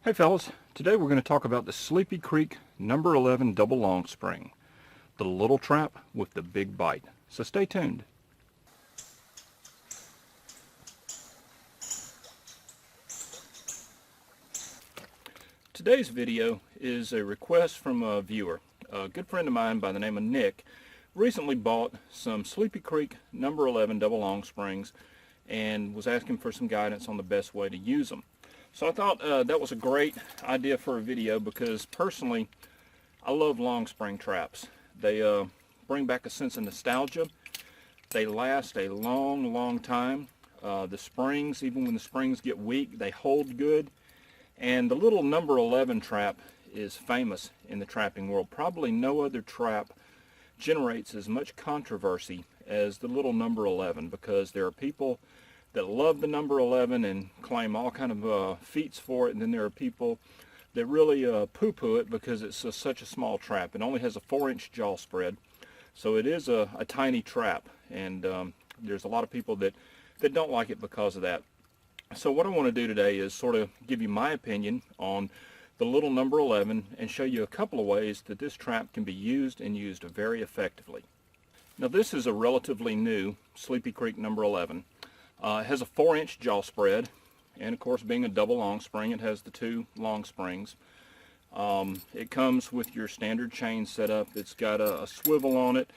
Hey fellas, today we're going to talk about the Sleepy Creek number 11 double long spring, the little trap with the big bite. So stay tuned. Today's video is a request from a viewer. A good friend of mine by the name of Nick recently bought some Sleepy Creek number 11 double long springs and was asking for some guidance on the best way to use them. So I thought that was a great idea for a video because personally I love long spring traps. They bring back a sense of nostalgia. They last a long time. The springs, even when the springs get weak, they hold good. And the little number 11 trap is famous in the trapping world. Probably no other trap generates as much controversy as the little number 11 because there are people that love the number 11 and claim all kind of feats for it, and then there are people that really poo-poo it because it's such a small trap. It only has a 4-inch jaw spread, so it is a tiny trap, and there's a lot of people that don't like it because of that. So what I want to do today is sort of give you my opinion on the little number 11 and show you a couple of ways that this trap can be used and used very effectively. Now this is a relatively new Sleepy Creek number 11. It has a 4-inch jaw spread, and of course being a double long spring it has the 2 long springs. It comes with your standard chain setup. It's got a swivel on it,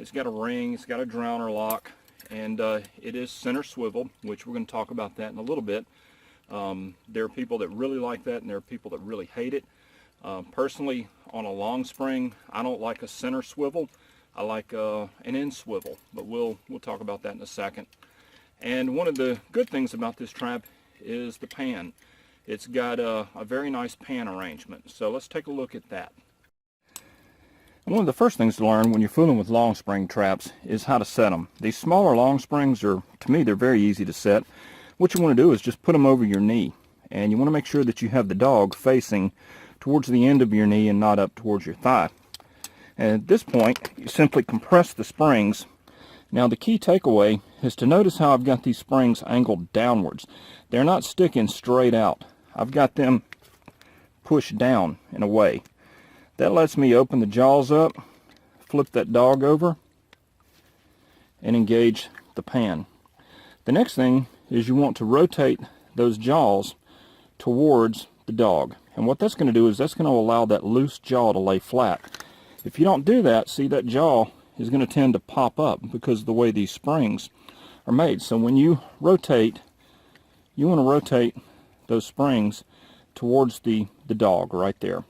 it's got a ring, it's got a drowner lock, and it is center swivel, which we're going to talk about that in a little bit. There are people that really like that and there are people that really hate it. Personally, on a long spring I don't like a center swivel. I like an end swivel, but we'll talk about that in a second. And one of the good things about this trap is the pan. It's got a very nice pan arrangement. So let's take a look at that. And one of the first things to learn when you're fooling with long spring traps is how to set them. These smaller long springs are, to me, they're very easy to set. What you want to do is just put them over your knee. And you want to make sure that you have the dog facing towards the end of your knee and not up towards your thigh. And at this point, you simply compress the springs. Now the key takeaway is to notice how I've got these springs angled downwards. They're not sticking straight out. I've got them pushed down in a way. That lets me open the jaws up, flip that dog over, and engage the pan. The next thing is you want to rotate those jaws towards the dog. And what that's going to do is that's going to allow that loose jaw to lay flat. If you don't do that, see, that jaw is going to tend to pop up because of the way these springs are made. So when you rotate, you want to rotate those springs towards the dog right there.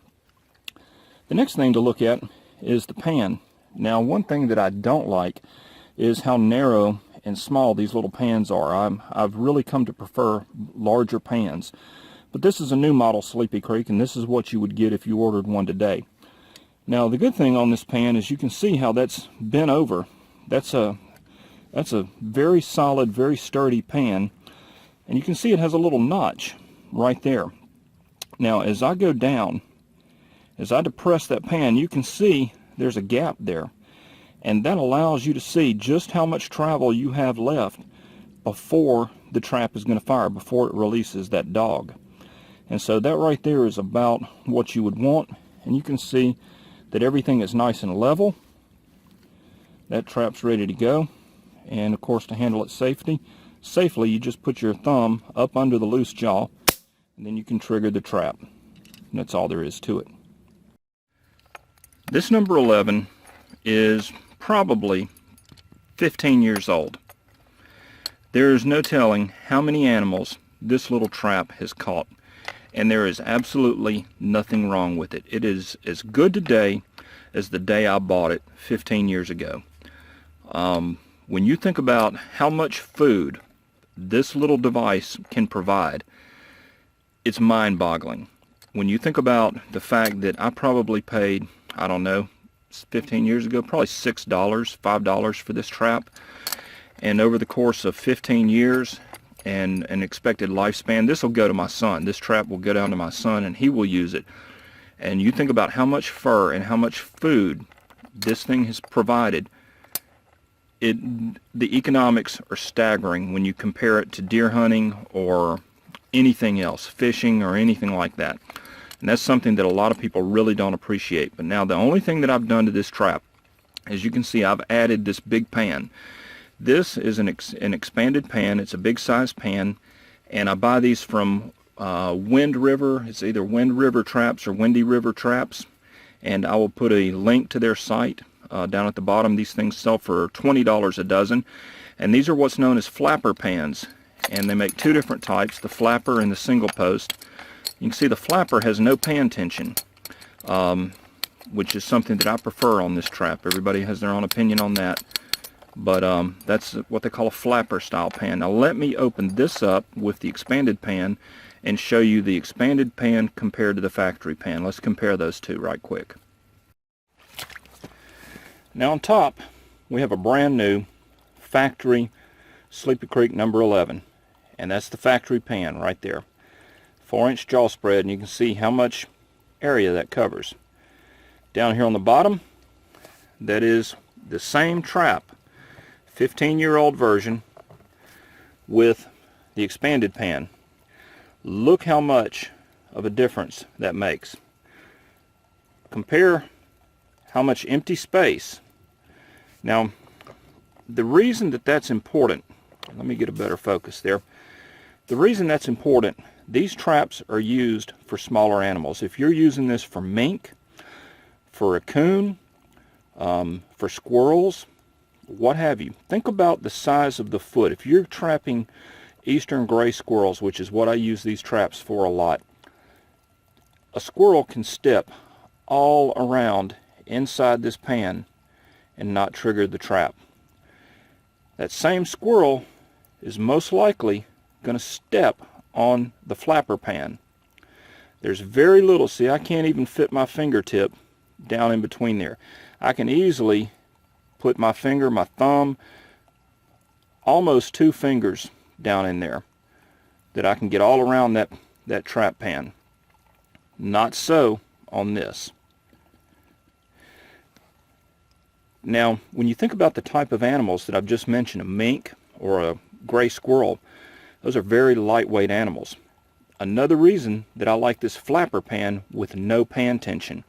The next thing to look at is the pan. Now one thing that I don't like is how narrow and small these little pans are. I've really come to prefer larger pans. But this is a new model Sleepy Creek, and this is what you would get if you ordered one today. Now the good thing on this pan is you can see how that's bent over. That's a very solid, very sturdy pan, and you can see it has a little notch right there. Now as I go down, as I depress that pan, you can see there's a gap there, and that allows you to see just how much travel you have left before the trap is going to fire, before it releases that dog. And so that right there is about what you would want, and you can see that everything is nice and level. That trap's ready to go. And of course, to handle it safely, you just put your thumb up under the loose jaw, and then you can trigger the trap. And that's all there is to it. This number 11 is probably 15 years old. There is no telling how many animals this little trap has caught. And there is absolutely nothing wrong with it. It is as good today as the day I bought it 15 years ago. When you think about how much food this little device can provide, it's mind-boggling. When you think about the fact that I probably paid, I don't know, 15 years ago, probably $6, $5 for this trap, and over the course of 15 years, and an expected lifespan, this will go to my son. This trap will go down to my son and he will use it. And you think about how much fur and how much food this thing has provided. The economics are staggering when you compare it to deer hunting or anything else, fishing or anything like that. And that's something that a lot of people really don't appreciate. But now the only thing that I've done to this trap, as you can see, I've added this big pan. This is an expanded pan. It's a big size pan, and I buy these from Wind River. It's either Wind River Traps or Windy River Traps, and I will put a link to their site down at the bottom. These things sell for $20 a dozen, and these are what's known as flapper pans, and they make two different types, the flapper and the single post. You can see the flapper has no pan tension, which is something that I prefer on this trap. Everybody has their own opinion on that. But that's what they call a flapper style pan. Now let me open this up with the expanded pan and show you the expanded pan compared to the factory pan. Let's compare those two right quick. Now on top we have a brand new factory Sleepy Creek number 11, and that's the factory pan right there. 4-inch jaw spread, and you can see how much area that covers. Down here on the bottom, that is the same trap, 15-year-old version with the expanded pan. Look how much of a difference that makes. Compare how much empty space. Now, the reason that that's important, let me get a better focus there. The reason that's important, these traps are used for smaller animals. If you're using this for mink, for a coon, for squirrels, what have you, think about the size of the foot. If you're trapping eastern gray squirrels, which is what I use these traps for a lot, a squirrel can step all around inside this pan and not trigger the trap. That same squirrel is most likely going to step on the flapper pan. There's very little, see, I can't even fit my fingertip down in between there. I can easily put my finger, my thumb, almost 2 fingers down in there, that I can get all around that trap pan. Not so on this. Now, when you think about the type of animals that I've just mentioned, a mink or a gray squirrel, those are very lightweight animals. Another reason that I like this flapper pan with no pan tension.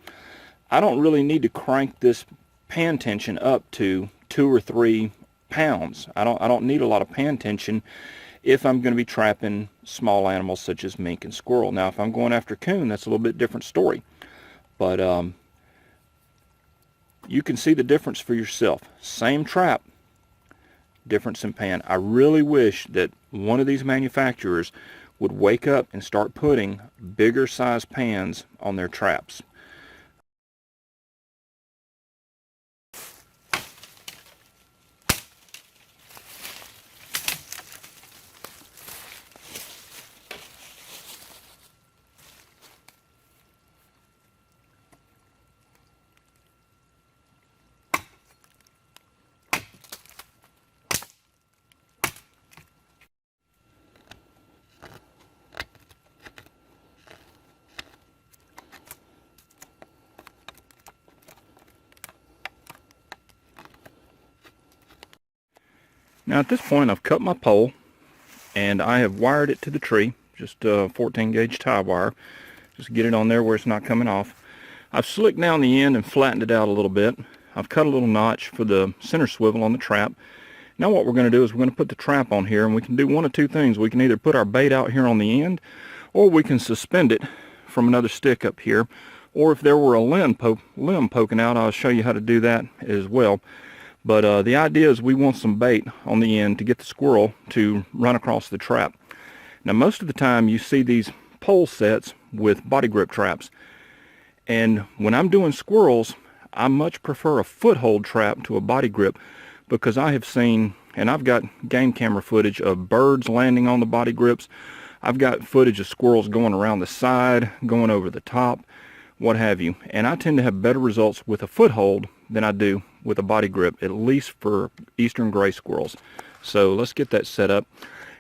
I don't really need to crank this pan tension up to 2 or 3 pounds. I don't need a lot of pan tension if I'm going to be trapping small animals such as mink and squirrel. Now, if I'm going after coon, that's a little bit different story. But you can see the difference for yourself. Same trap, difference in pan. I really wish that one of these manufacturers would wake up and start putting bigger size pans on their traps. Now at this point I've cut my pole and I have wired it to the tree, just a 14 gauge tie wire, just get it on there where it's not coming off. I've slicked down the end and flattened it out a little bit. I've cut a little notch for the center swivel on the trap. Now what we're going to do is we're going to put the trap on here, and we can do one of two things. We can either put our bait out here on the end, or we can suspend it from another stick up here, or if there were a limb poking out, I'll show you how to do that as well. But the idea is we want some bait on the end to get the squirrel to run across the trap. Now most of the time you see these pole sets with body grip traps, and when I'm doing squirrels I much prefer a foothold trap to a body grip, because I have seen, and I've got game camera footage of birds landing on the body grips. I've got footage of squirrels going around the side, going over the top, what have you, and I tend to have better results with a foothold than I do with a body grip, at least for eastern gray squirrels. So let's get that set up,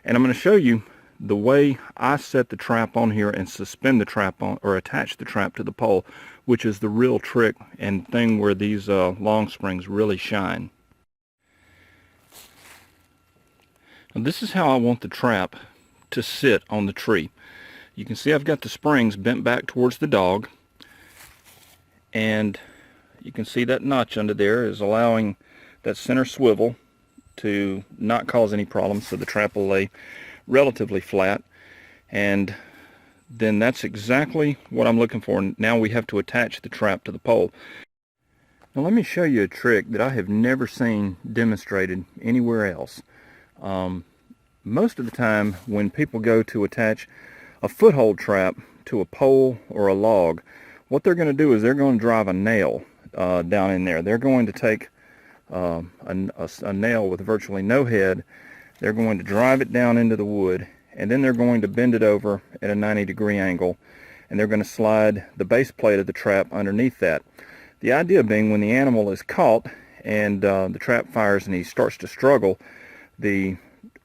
and I'm going to show you the way I set the trap on here and suspend the trap on, or attach the trap to the pole, which is the real trick and thing where these long springs really shine. Now this is how I want the trap to sit on the tree. You can see I've got the springs bent back towards the dog, and you can see that notch under there is allowing that center swivel to not cause any problems, so the trap will lay relatively flat. And then that's exactly what I'm looking for. Now we have to attach the trap to the pole. Now let me show you a trick that I have never seen demonstrated anywhere else. Most of the time when people go to attach a foothold trap to a pole or a log, what they're going to do is they're going to drive a nail down in there. They're going to take a nail with virtually no head. They're going to drive it down into the wood, and then they're going to bend it over at a 90-degree angle, and they're going to slide the base plate of the trap underneath that. The idea being, when the animal is caught and the trap fires and he starts to struggle, the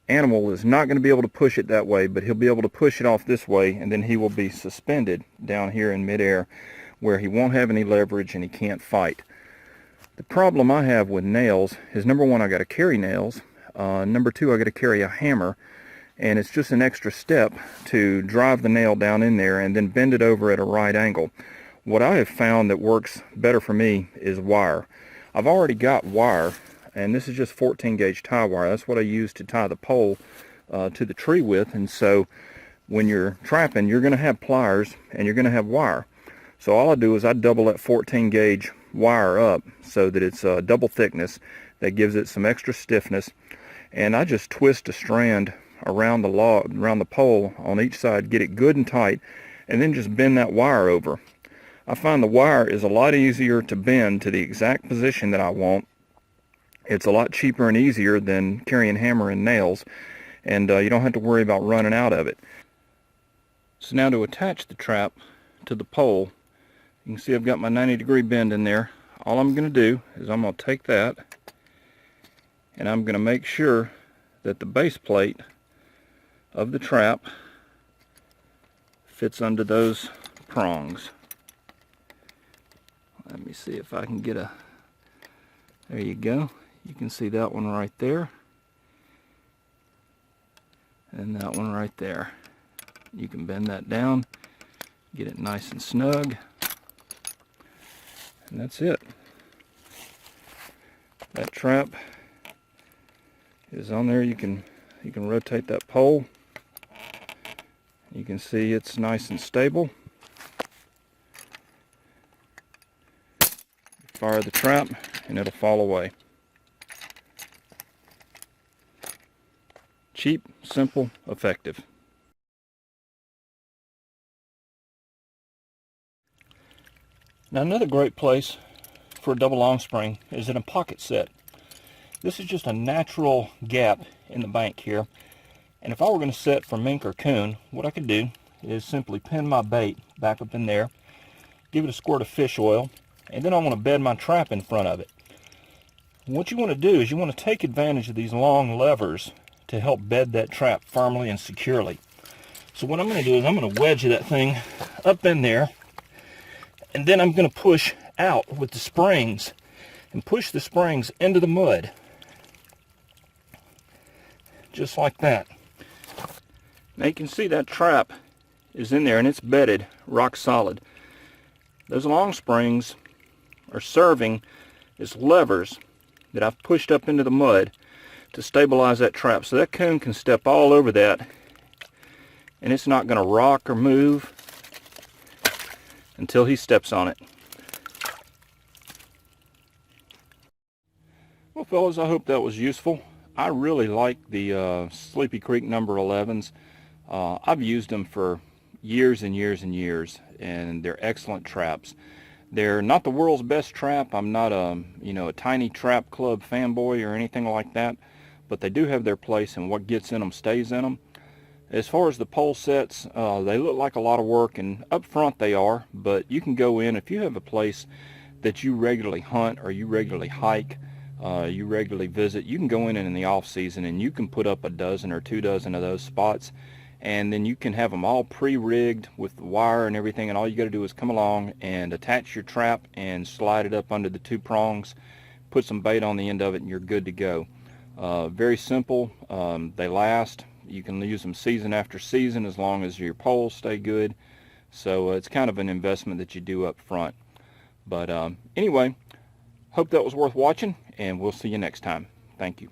animal is not going to be able to push it that way, but he'll be able to push it off this way, and then he will be suspended down here in midair where he won't have any leverage and he can't fight. The problem I have with nails is, number one, I got to carry nails. Number two, I got to carry a hammer, and it's just an extra step to drive the nail down in there and then bend it over at a right angle. What I have found that works better for me is wire. I've already got wire, and this is just 14 gauge tie wire. That's what I use to tie the pole to the tree with. And so when you're trapping, you're going to have pliers and you're going to have wire. So all I do is I double that 14 gauge wire up so that it's double thickness. That gives it some extra stiffness, and I just twist a strand around the log, around the pole on each side, get it good and tight, and then just bend that wire over. I find the wire is a lot easier to bend to the exact position that I want. It's a lot cheaper and easier than carrying hammer and nails, and you don't have to worry about running out of it. So now to attach the trap to the pole, you can see I've got my 90-degree bend in there. All I'm going to do is I'm going to take that, and I'm going to make sure that the base plate of the trap fits under those prongs. Let me see if I can get a, there you go. You can see that one right there, and that one right there. You can bend that down, get it nice and snug, and that's it. That trap is on there. You can rotate that pole. You can see it's nice and stable. Fire the trap and it'll fall away. Cheap, simple, effective. Now another great place for a double long spring is in a pocket set. This is just a natural gap in the bank here, and if I were going to set for mink or coon, what I could do is simply pin my bait back up in there, give it a squirt of fish oil, and then I want to bed my trap in front of it. What you want to do is you want to take advantage of these long levers to help bed that trap firmly and securely. So what I'm going to do is I'm going to wedge that thing up in there, and then I'm going to push out with the springs and push the springs into the mud. Just like that. Now you can see that trap is in there and it's bedded rock solid. Those long springs are serving as levers that I've pushed up into the mud to stabilize that trap. So that coon can step all over that and it's not going to rock or move until he steps on it. Well, fellas, I hope that was useful. I really like the Sleepy Creek number 11s. I've used them for years and years and years, and they're excellent traps. They're not the world's best trap. I'm not a tiny trap club fanboy or anything like that, but they do have their place, and what gets in them stays in them. As far as the pole sets, they look like a lot of work, and up front they are, but you can go in if you have a place that you regularly hunt or you regularly hike, you regularly visit. You can go in the off season and you can put up a dozen or 2 dozen of those spots, and then you can have them all pre-rigged with the wire and everything, and all you got to do is come along and attach your trap and slide it up under the 2 prongs, put some bait on the end of it, and you're good to go. Very simple. They last You can use them season after season as long as your poles stay good. So it's kind of an investment that you do up front. But anyway, hope that was worth watching, and we'll see you next time. Thank you.